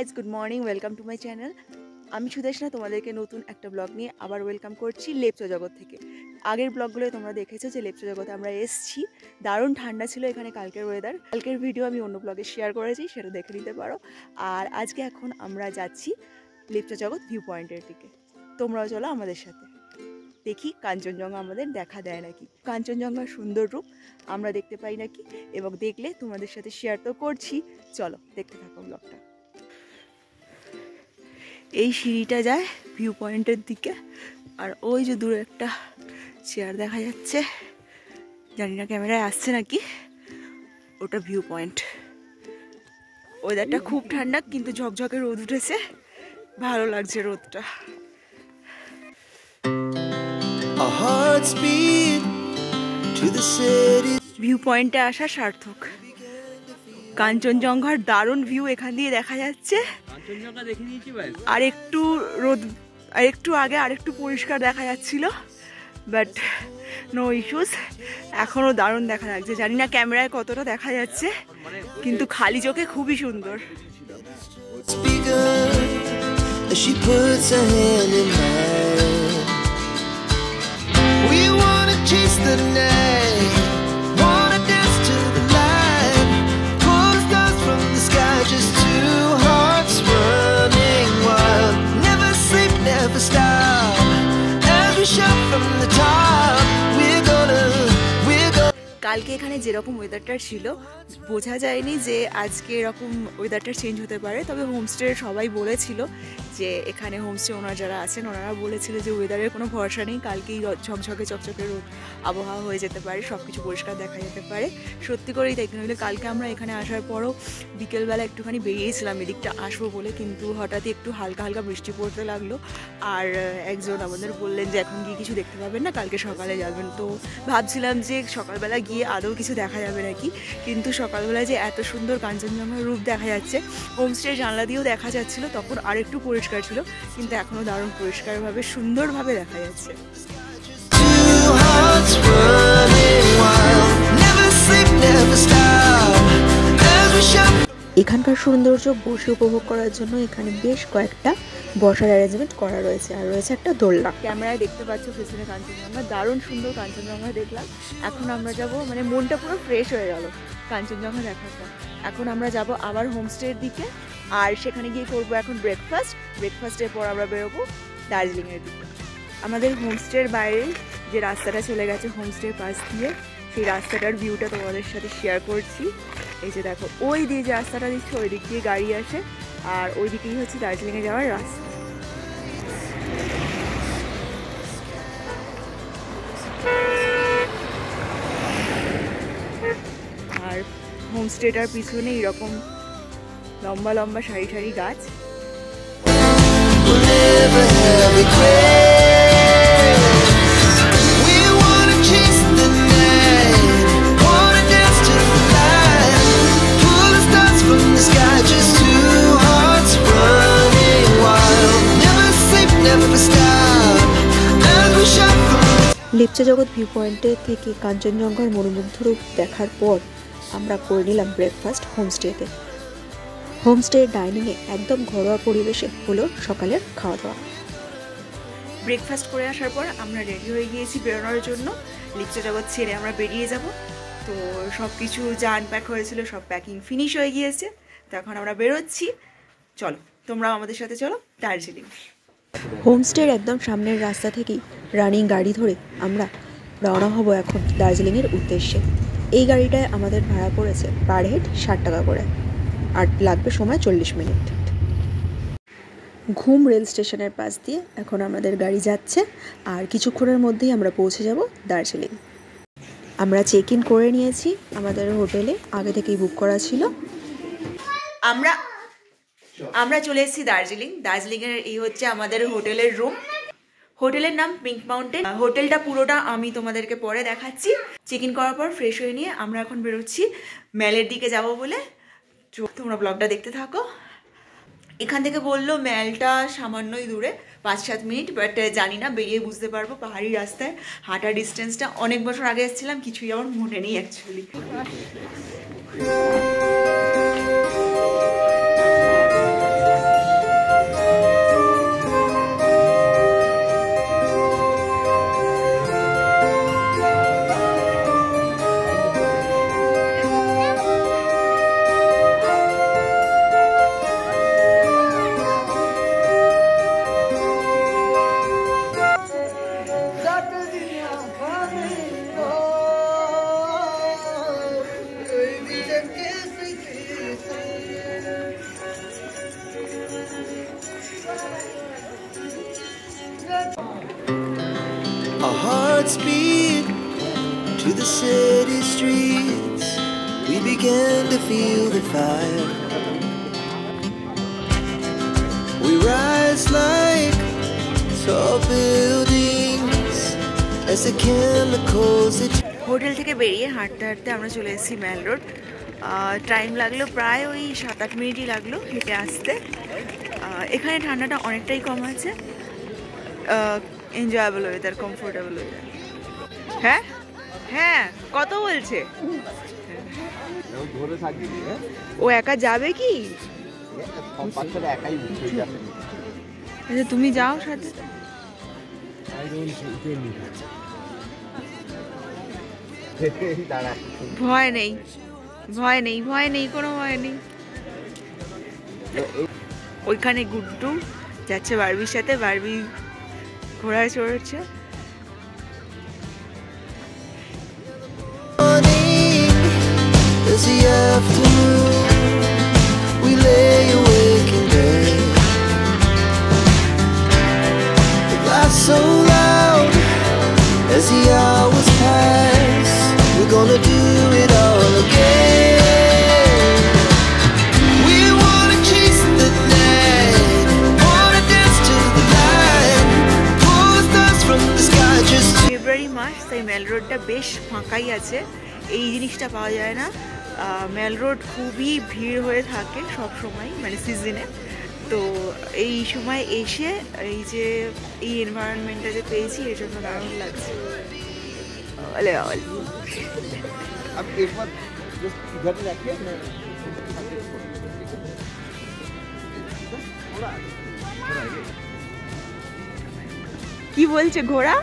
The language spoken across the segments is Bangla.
Guys, good morning, welcome to my channel. আমি সুদেশনা তোমাদেরকে নতুন একটা ব্লগ নিয়ে আবার ওয়েলকাম করছি লেপচা জগৎ থেকে। আগের ব্লগগুলোয় তোমরা দেখেছো যে লেপচা জগতে আমরা এসেছি। দারুণ ঠান্ডা ছিল এখানে কালকের ওয়েদার। কালকের ভিডিও আমি অন্য ব্লগে শেয়ার করেছি, সেটা দেখে নিতে পারো। আর আজকে এখন আমরা যাচ্ছি লেপচা জগৎ ভিউ পয়েন্টের দিকে। তোমরাও চলো আমাদের সাথে, দেখি কাঞ্চনজঙ্ঘা আমাদের দেখা দেয় নাকি, কাঞ্চনজঙ্ঘার সুন্দর রূপ আমরা দেখতে পাই নাকি, এবং দেখলে তোমাদের সাথে শেয়ার তো করছি। চলো দেখতে থাকো ব্লগটা। এই সিঁড়িটা যায় ভিউ পয়েন্টের দিকে, আর ওই যে দূরে একটা চেয়ার দেখা যাচ্ছে, জানি না ক্যামেরায় আসছে নাকি, ওটা ভিউ পয়েন্ট। ওয়েদারটা খুব ঠান্ডা, কিন্তু ঝকঝকে রোদ উঠেছে, ভালো লাগছে রোদটা। ভিউ পয়েন্টে আসা সার্থক। কাঞ্চনজঙ্ঘার দারুণ ভিউ এখান দিয়ে দেখা যাচ্ছে। আর একটু রোদ, আর একটু আগে আর একটু পরিষ্কার দেখা যাচ্ছিল, বাট নো ইস্যুস, এখনো দারুণ দেখা লাগছে। জানি না ক্যামেরায় কতটা দেখা যাচ্ছে, কিন্তু খালি চোখে খুবই সুন্দর। কালকে এখানে যেরকম ওয়েদারটা ছিল, বোঝা যায়নি যে আজকে এরকম ওয়েদারটা চেঞ্জ হতে পারে। তবে হোমস্টে সবাই বলেছিল যে, এখানে হোমস্টে ওনার যারা আছেন ওনারা বলেছিল যে ওয়েদারের কোনো ভরসা নেই, কালকেই ঝকঝকে চকচকে রোদ আবহাওয়া হয়ে যেতে পারে, সব কিছু পরিষ্কার দেখা যেতে পারে। সত্যি করেই তাই। নইলে কালকে আমরা এখানে আসার পরও বিকেলবেলা একটুখানি বেরিয়েছিলাম এদিকটা আসবো বলে, কিন্তু হঠাৎই একটু হালকা হালকা বৃষ্টি পড়তে লাগলো। আর একজন আমাদের বললেন যে এখন গিয়ে কিছু দেখতে পাবেন না, কালকে সকালে যাবেন। তো ভাবছিলাম যে সকালবেলা গিয়ে আদৌ কিছু দেখা যাবে নাকি, কিন্তু সকালবেলায় যে এত সুন্দর কাঞ্চনজঙ্ঘার রূপ দেখা যাচ্ছে, হোমস্টের জানলা দিয়েও দেখা যাচ্ছিল, তখন আর একটু পরিষ্কার ছিল, কিন্তু এখনও দারুণ পরিষ্কারভাবে সুন্দরভাবে দেখা যাচ্ছে। এখানকার সৌন্দর্য বসে উপভোগ করার জন্য এখানে বেশ কয়েকটা বসার অ্যারেঞ্জমেন্ট করা রয়েছে, আর রয়েছে একটা দোলনা। ক্যামেরায় দেখতে পাচ্ছ পেছনে কাঞ্চনজঙ্ঘা, দারুণ সুন্দর কাঞ্চনজঙ্ঘা দেখলাম। এখন আমরা যাব, মানে মনটা পুরো ফ্রেশ হয়ে গেল কাঞ্চনজঙ্ঘা দেখার পর। এখন আমরা যাব আবার হোমস্টের দিকে, আর সেখানে গিয়ে করবো এখন ব্রেকফাস্টের পর আমরা বেরোবো দার্জিলিংয়ের দিকে। আমাদের হোমস্টের বাইরে যে রাস্তাটা চলে গেছে হোমস্টের পাশ দিয়ে, সেই রাস্তাটার ভিউটা তোমাদের সাথে শেয়ার করছি। এই যে দেখো, ওই দিয়ে যে রাস্তাটা দিচ্ছে, ওই দিক দিয়ে গাড়ি আসে, আর ওই দিকেই হচ্ছে দার্জিলিংয়ে যাওয়ার রাস্তা। আর হোমস্টেটার পিছনে এরকম লম্বা লম্বা সারি সারি গাছ। লেপচা জগৎ ভিউ পয়েন্টে থেকে কাঞ্চনজঙ্ঘার মনোমুগ্ধ রূপ দেখার পর আমরা করে নিলাম ব্রেকফাস্ট হোমস্টেতে। হোমস্টের ডাইনিংয়ে একদম ঘরোয়া পরিবেশে হলো সকালের খাওয়া দাওয়া। ব্রেকফাস্ট করে আসার পর আমরা রেডি হয়ে গিয়েছি বেরোনোর জন্য। লেপচা জগৎ ছেড়ে আমরা বেরিয়ে যাব। তো সব কিছু যা আনপ্যাক হয়েছিল সব প্যাকিং ফিনিশ হয়ে গিয়েছে, তো এখন আমরা বেরোচ্ছি। চলো তোমরা আমাদের সাথে চলো দার্জিলিং। হোমস্টের একদম সামনের রাস্তা থেকেই রানিং গাড়ি ধরে আমরা রওনা হব এখন দার্জিলিংয়ের উদ্দেশ্যে। এই গাড়িটায় আমাদের ভাড়া পড়েছে পার হেড 60 টাকা করে, আর লাগবে সময় 40 মিনিট। ঘুম রেল স্টেশনের পাশ দিয়ে এখন আমাদের গাড়ি যাচ্ছে, আর কিছুক্ষণের মধ্যেই আমরা পৌঁছে যাব দার্জিলিং। আমরা চেক ইন করে নিয়েছি আমাদের হোটেলে, আগে থেকেই বুক করা ছিল। আমরা চলে এসেছি দার্জিলিংয়ের এই হচ্ছে আমাদের হোটেলের রুম। হোটেলের নাম পিঙ্ক মাউন্টেন। হোটেলটা পুরোটা আমি তোমাদেরকে পরে দেখাচ্ছি। চেক ইন করার পর ফ্রেশ হয়ে নিয়ে আমরা এখন বেরোচ্ছি ম্যালের দিকে যাব বলে। তোমরা ব্লগটা দেখতে থাকো। এখান থেকে বললো ম্যালটা সামান্যই দূরে, 5-7 মিনিট, বাট জানি না, বেরিয়ে বুঝতে পারবো। পাহাড়ি রাস্তায় হাঁটা ডিস্টেন্সটা, অনেক বছর আগে এসেছিলাম, কিছুই আমার মনে নেই actually. Our hearts beat to the city streets. We began to feel the fire. We rise like tall buildings as the chemicals that hotel থেকে বেরিয়ে হাঁটতে হাঁটতে আমরা চলে এসেছি ম্যাল রোড। টাইম লাগলো প্রায় ওই 7-8 মিনিটই লাগলো হেঁটে আসতে। এখানে ঠান্ডাটা অনেকটাই কম আছে, এনজয়েবল ওয়েদার, কমফোর্টেবল ওয়েদার। হ্যাঁ হ্যাঁ, কত বলছে? ও একা যাবে কি? আচ্ছা তুমি যাও সাথে। ভয় নেই, ভয় নেই, ভয় নেই, কোনো ভয় নেই। ওইখানে গুড্ডু যাচ্ছে বারবির সাথে, বারবি ঘোড়ায় চড়ছে। as the afternoon we lay awake in bed. The laugh so loud as the hours pass. We're gonna do it all again. We wanna chase the night, wanna dance to the light, pull the stars from the sky just to... ফেব্রুয়ারি মাস, তাই মেল রোডটা বেশ ফাঁকাই আছে। এই জিনিসটা পাওয়া যায় না। মেল রোড খুবই ভিড় হয়ে থাকে সব সময়, মানে সিজনে। তো এই সময় এসে এই যে এই এনভায়রনমেন্টটা যে পেয়েছি এর জন্য দারুণ লাগছে। কি বলছে ঘোড়া?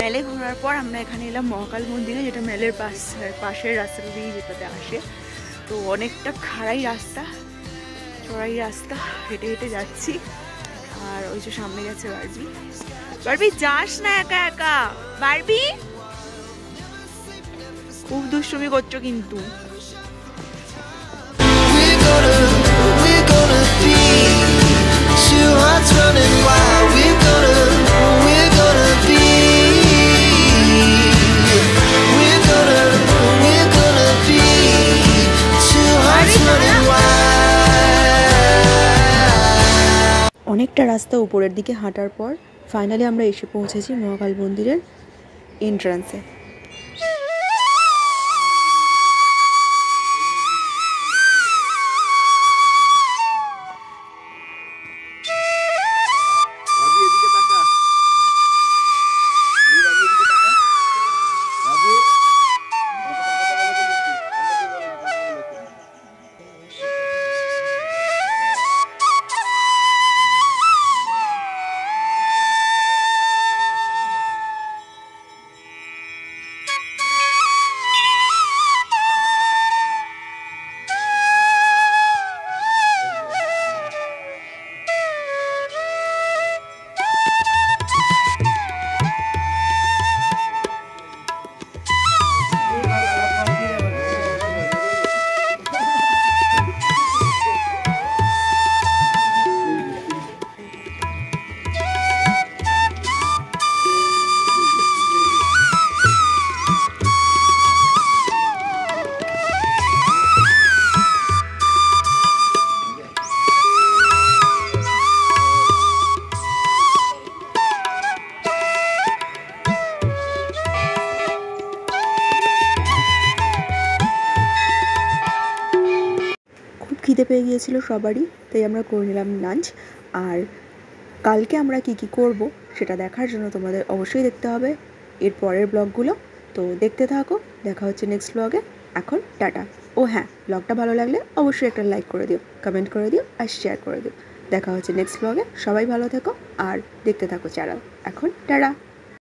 মেলে ঘোরার পর আমরা এখানে এলাম মহাকাল মন্দিরে, যেটা মেলের পাশের রাস্তাটা দিয়ে যেটাতে আসে। তো অনেকটা খাড়াই রাস্তা, চড়াই রাস্তা, হেঁটে হেঁটে যাচ্ছি। আর ওই যে সামনে যাচ্ছে বারবি। বারবি যাস না একা একা, বারবি খুব দুষ্টুমি করছো কিন্তু। অনেকটা রাস্তা উপরের দিকে হাঁটার পর ফাইনালি আমরা এসে পৌঁছেছি মহাকাল মন্দিরের এন্ট্রান্সে। খিদে পেয়ে গিয়েছিল সবারই, তাই আমরা করে নিলাম লাঞ্চ। আর কালকে আমরা কি কি করব সেটা দেখার জন্য তোমাদের অবশ্যই দেখতে হবে এর পরের ব্লগগুলো। তো দেখতে থাকো, দেখা হচ্ছে নেক্সট ব্লগে। এখন টাটা। ও হ্যাঁ, ব্লগটা ভালো লাগলে অবশ্যই একটা লাইক করে দিও, কমেন্ট করে দিও আর শেয়ার করে দিও। দেখা হচ্ছে নেক্সট ব্লগে। সবাই ভালো থেকো আর দেখতে থাকো চ্যানেল। এখন টাটা।